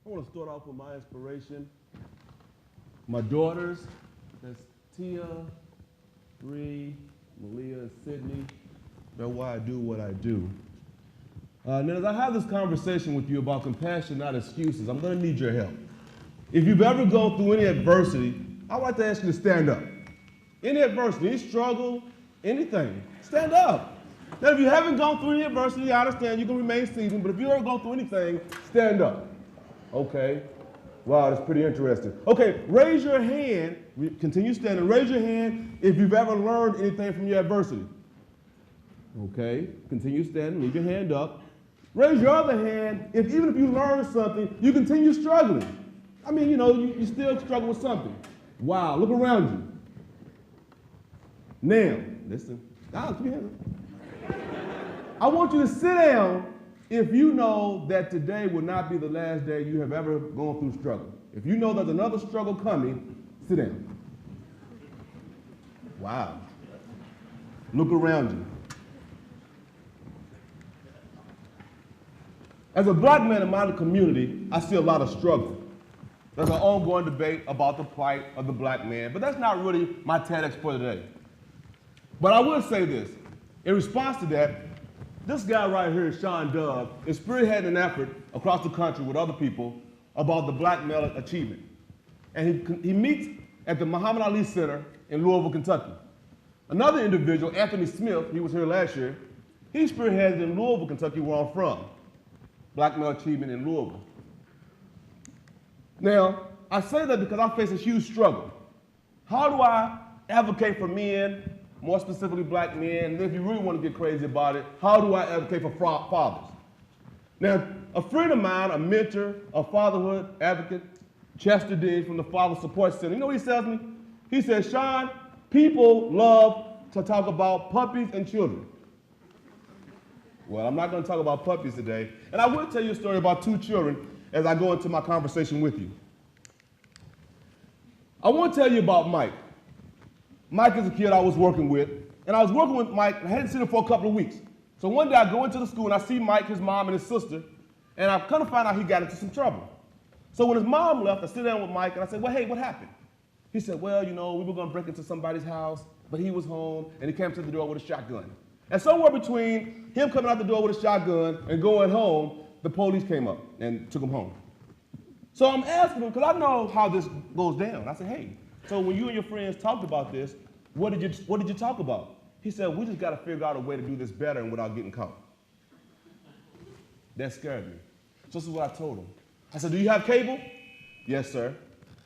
I want to start off with my inspiration. My daughters, that's Tia, Bree, Malia, and Sydney. They're why I do what I do. And as I have this conversation with you about compassion, not excuses, I'm going to need your help. If you've ever gone through any adversity, I'd like to ask you to stand up. Any adversity, any struggle, anything, stand up. Now, if you haven't gone through any adversity, I understand you can remain seated, but if you've ever gone through anything, stand up. Okay. Wow, that's pretty interesting. Okay, raise your hand, continue standing, raise your hand if you've ever learned anything from your adversity. Okay, continue standing, leave your hand up. Raise your other hand if even if you learned something, you continue struggling. I mean, you still struggle with something. Wow, look around you. Now, listen, keep your hands up. I want you to sit down if you know that today will not be the last day you have ever gone through struggle. If you know there's another struggle coming, sit down. Wow. Look around you. As a black man in my community, I see a lot of struggle. There's an ongoing debate about the plight of the black man, but that's not really my TEDx for today. But I will say this. In response to that, this guy right here, Shawn Gardner, is spearheading an effort across the country with other people about the black male achievement. And he meets at the Muhammad Ali Center in Louisville, Kentucky. Another individual, Anthony Smith, he was here last year, he spearheaded in Louisville, Kentucky, where I'm from. Black male achievement in Louisville. Now, I say that because I face a huge struggle. How do I advocate for men, more specifically black men, and if you really want to get crazy about it, how do I advocate for fathers? Now, a friend of mine, a mentor, a fatherhood advocate, Chester Dean from the Father Support Center, you know what he tells me? He says, Shawn, people love to talk about puppies and children. Well, I'm not going to talk about puppies today, and I will tell you a story about two children as I go into my conversation with you. I want to tell you about Mike. Mike is a kid I was working with, and I was working with Mike, and I hadn't seen him for a couple of weeks. So one day I go into the school, and I see Mike, his mom, and his sister, and I kind of find out he got into some trouble. So when his mom left, I sit down with Mike, and I said, well, hey, what happened? He said, well, we were going to break into somebody's house, but he was home, and he came to the door with a shotgun. And somewhere between him coming out the door with a shotgun and going home, the police came up and took him home. So I'm asking him, because I know how this goes down. I said, hey, so when you and your friends talked about this, what did you talk about? He said, we just got to figure out a way to do this better and without getting caught. That scared me. So this is what I told him. I said, do you have cable? Yes, sir.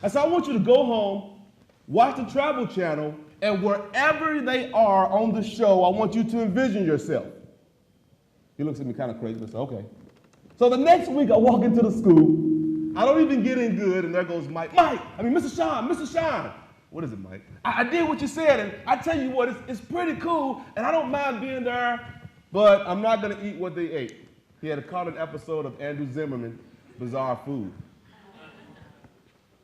I said, I want you to go home, watch the Travel Channel, and wherever they are on the show, I want you to envision yourself. He looks at me kind of crazy, but I said, okay. So the next week I walk into the school, I don't even get in good, and there goes Mike. Mr. Shawn. What is it, Mike? I did what you said, and I tell you what, it's pretty cool, and I don't mind being there, but I'm not going to eat what they ate. He had caught an episode of Andrew Zimmerman, Bizarre Food.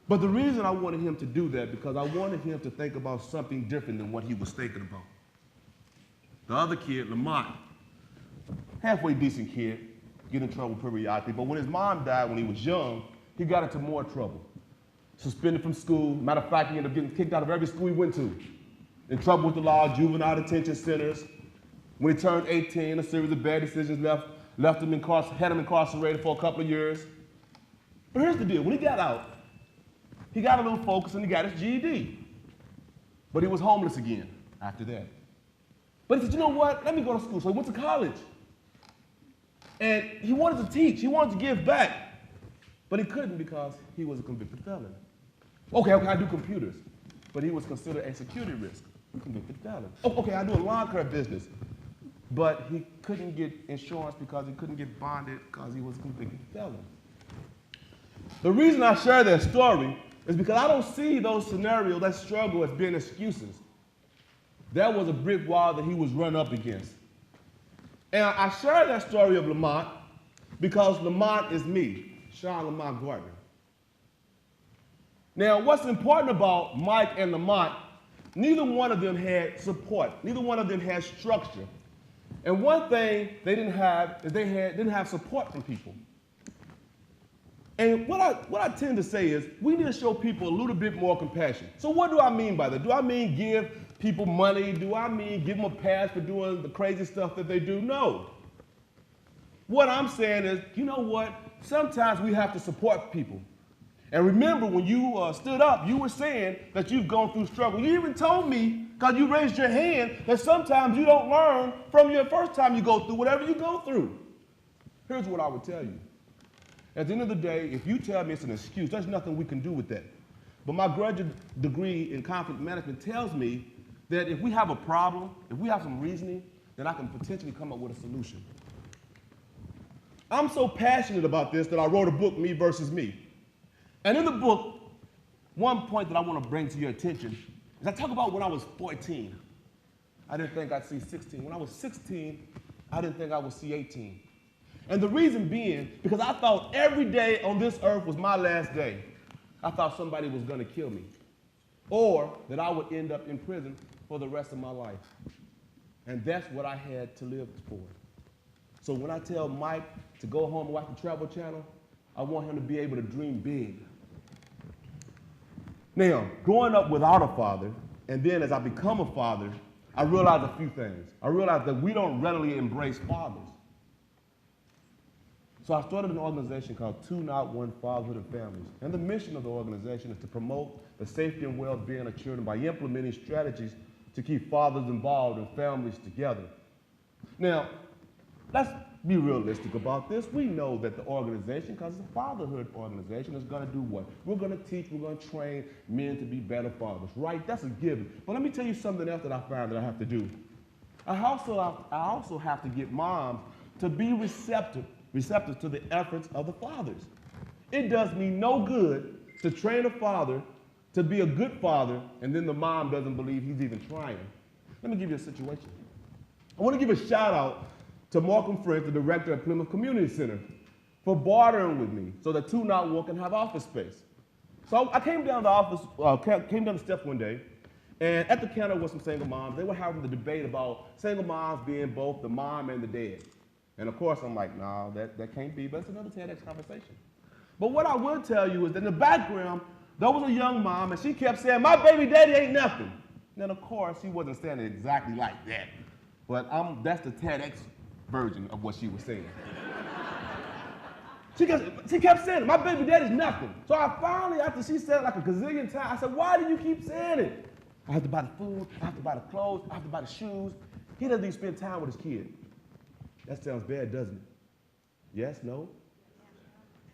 But the reason I wanted him to do that, because I wanted him to think about something different than what he was thinking about. The other kid, Lamont, halfway decent kid, get in trouble periodically, but when his mom died when he was young, he got into more trouble. Suspended from school. Matter of fact, he ended up getting kicked out of every school he went to. In trouble with the law, juvenile detention centers. When he turned 18, a series of bad decisions had him incarcerated for a couple of years. But here's the deal. When he got out, he got a little focus and he got his GED. But he was homeless again after that. But he said, you know what? Let me go to school. So he went to college. And he wanted to teach. He wanted to give back. But he couldn't because he was a convicted felon. Okay, I do computers. But he was considered a security risk. Convicted felon. Okay, I do a lawn care business. But he couldn't get insurance because he couldn't get bonded because he was a convicted felon. The reason I share that story is because I don't see those scenarios, that struggle, as being excuses. That was a brick wall that he was run up against. And I share that story of Lamont because Lamont is me, Shawn Gardner. Now, what's important about Mike and Lamont, neither one of them had support. Neither one of them had structure. And one thing they didn't have is they didn't have support from people. And what I tend to say is we need to show people a little bit more compassion. So what do I mean by that? Do I mean give people money? Do I mean give them a pass for doing the crazy stuff that they do? No. What I'm saying is, you know what? Sometimes we have to support people. And remember, when you stood up, you were saying that you've gone through struggle. You even told me, because you raised your hand, that sometimes you don't learn from your first time you go through whatever you go through. Here's what I would tell you. At the end of the day, if you tell me it's an excuse, there's nothing we can do with that. But my graduate degree in conflict management tells me that if we have a problem, if we have some reasoning, then I can potentially come up with a solution. I'm so passionate about this that I wrote a book, Me versus Me. And in the book, one point that I want to bring to your attention is I talk about when I was 14. I didn't think I'd see 16. When I was 16, I didn't think I would see 18. And the reason being, because I thought every day on this earth was my last day. I thought somebody was going to kill me, or that I would end up in prison for the rest of my life. And that's what I had to live for. So when I tell Mike to go home and watch the Travel Channel, I want him to be able to dream big. Now, growing up without a father, and then as I become a father, I realized a few things. I realized that we don't readily embrace fathers. So I started an organization called 2-Not-1 Fatherhood and Families. And the mission of the organization is to promote the safety and well-being of children by implementing strategies to keep fathers involved and families together. Now, let's be realistic about this. We know that the organization, because it's a fatherhood organization, is going to do what? We're going to teach, we're going to train men to be better fathers, right? That's a given. But let me tell you something else that I found that I have to do. I also have to get moms to be receptive to the efforts of the fathers. It does me no good to train a father to be a good father, and then the mom doesn't believe he's even trying. Let me give you a situation. I want to give a shout out to Markham French, the director at Plymouth Community Center, for bartering with me so that 2-Not-1 can have office space. So I came down the steps one day, and at the counter were some single moms. They were having the debate about single moms being both the mom and the dad. And of course, I'm like, no, that can't be, but it's another TEDx conversation. But what I will tell you is that in the background, there was a young mom, and she kept saying, my baby daddy ain't nothing. And of course, she wasn't saying it exactly like that. But that's the TEDx version of what she was saying. She kept saying it, my baby daddy's nothing. So I finally, after she said it like a gazillion times, I said, why do you keep saying it? I have to buy the food, I have to buy the clothes, I have to buy the shoes. He doesn't even spend time with his kid. That sounds bad, doesn't it? Yes, no?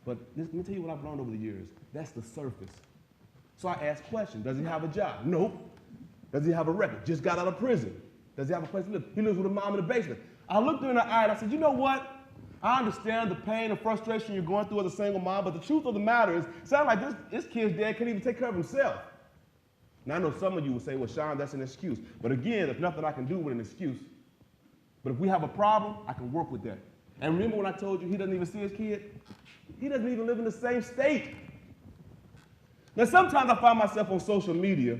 But let me tell you what I've learned over the years. That's the surface. So I asked questions. Does he have a job? Nope. Does he have a record? Just got out of prison. Does he have a place to live? He lives with a mom in the basement. I looked her in the eye and I said, you know what? I understand the pain and frustration you're going through as a single mom, but the truth of the matter is, it sounds like this kid's dad can't even take care of himself. Now, I know some of you will say, well, Shawn, that's an excuse. But again, there's nothing I can do with an excuse. But if we have a problem, I can work with that. And remember when I told you he doesn't even see his kid? He doesn't even live in the same state. Now, sometimes I find myself on social media,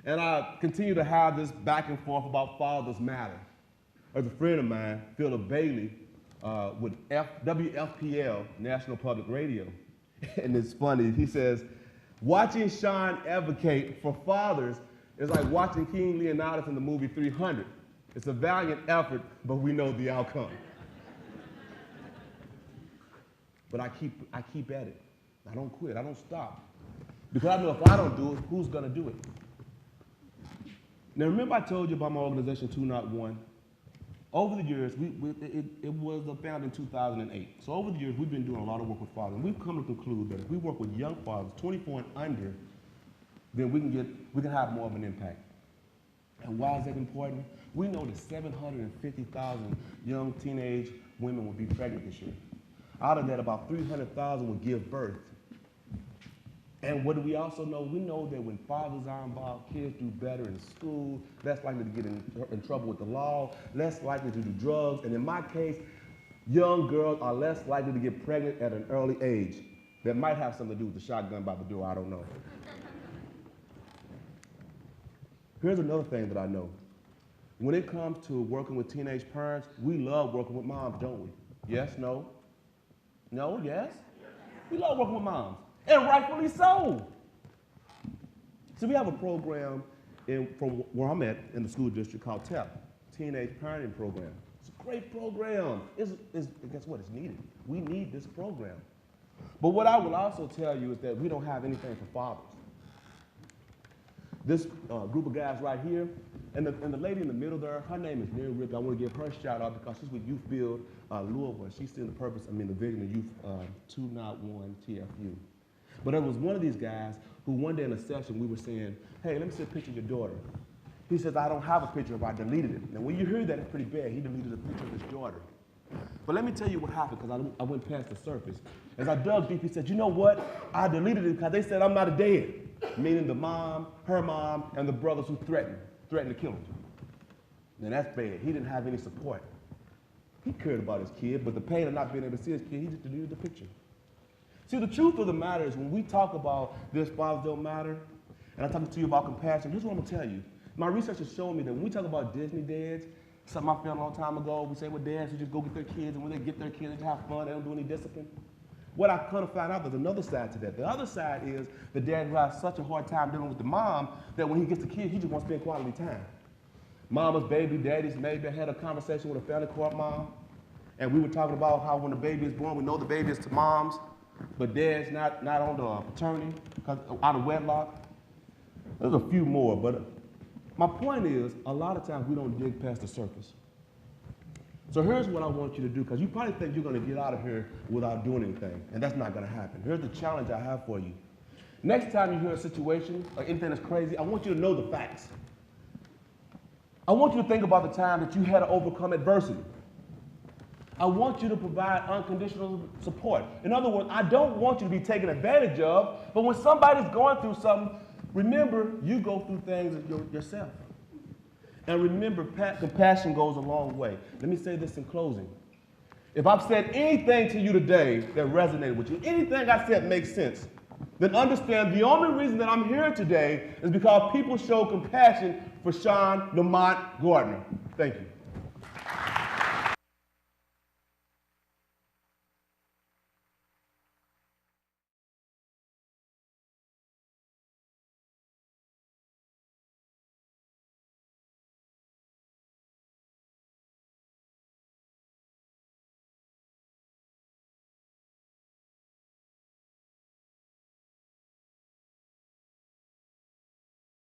and I continue to have this back and forth about fathers matter. There's a friend of mine, Philip Bailey, with WFPL, National Public Radio. And it's funny, he says, watching Shawn advocate for fathers is like watching King Leonidas in the movie 300. It's a valiant effort, but we know the outcome. But I keep at it. I don't quit, I don't stop. Because I know if I don't do it, who's gonna do it? Now remember I told you about my organization 2-Not-1? Over the years, it was founded in 2008. So over the years, we've been doing a lot of work with fathers. And we've come to conclude that if we work with young fathers, 24 and under, then we can have more of an impact. And why is that important? We know that 750,000 young teenage women will be pregnant this year. Out of that, about 300,000 will give birth. And what do we also know? We know that when fathers are involved, kids do better in school, less likely to get in trouble with the law, less likely to do drugs, and in my case, young girls are less likely to get pregnant at an early age. That might have something to do with the shotgun by the door, I don't know. Here's another thing that I know. When it comes to working with teenage parents, we love working with moms, don't we? Yes, no? No, yes? We love working with moms, and rightfully so. So we have a program from where I'm at in the school district called TEP, Teenage Parenting Program. It's a great program. Guess what? It's needed. We need this program. But what I will also tell you is that we don't have anything for fathers. This group of guys right here, and the lady in the middle there, her name is Mary Rick. I want to give her a shout out because she's with Youth Build Louisville. She's still the vision of Youth 291 TFU. But there was one of these guys who one day in a session we were saying, hey, let me see a picture of your daughter. He says, I don't have a picture of her, I deleted it. Now when you hear that, it's pretty bad. He deleted a picture of his daughter. But let me tell you what happened, because I went past the surface. As I dug deep, he said, you know what? I deleted it because they said I'm not a dad. Meaning the mom, her mom, and the brothers who threatened to kill him. Now that's bad. He didn't have any support. He cared about his kid, but the pain of not being able to see his kid, he just deleted the picture. See, the truth of the matter is when we talk about this fathers don't matter, and I'm talking to you about compassion, here's what I'm going to tell you. My research has shown me that when we talk about Disney dads, something I found a long time ago, we say, well, dads who just go get their kids, and when they get their kids, they just have fun, they don't do any discipline. What I kind of found out, there's another side to that. The other side is the dad who has such a hard time dealing with the mom that when he gets the kid, he just wants to spend quality time. Mama's baby, daddy's maybe. I had a conversation with a family court mom, and we were talking about how when the baby is born, we know the baby is to mom's, but dad's not on the paternity, because out of wedlock. There's a few more, but my point is, a lot of times we don't dig past the surface. So here's what I want you to do, because you probably think you're going to get out of here without doing anything, and that's not going to happen. Here's the challenge I have for you. Next time you hear a situation or anything that's crazy, I want you to know the facts. I want you to think about the time that you had to overcome adversity. I want you to provide unconditional support. In other words, I don't want you to be taken advantage of, but when somebody's going through something, remember, you go through things yourself. And remember, compassion goes a long way. Let me say this in closing. If I've said anything to you today that resonated with you, anything I said makes sense, then understand the only reason that I'm here today is because people show compassion for Shawn Gardner. Thank you.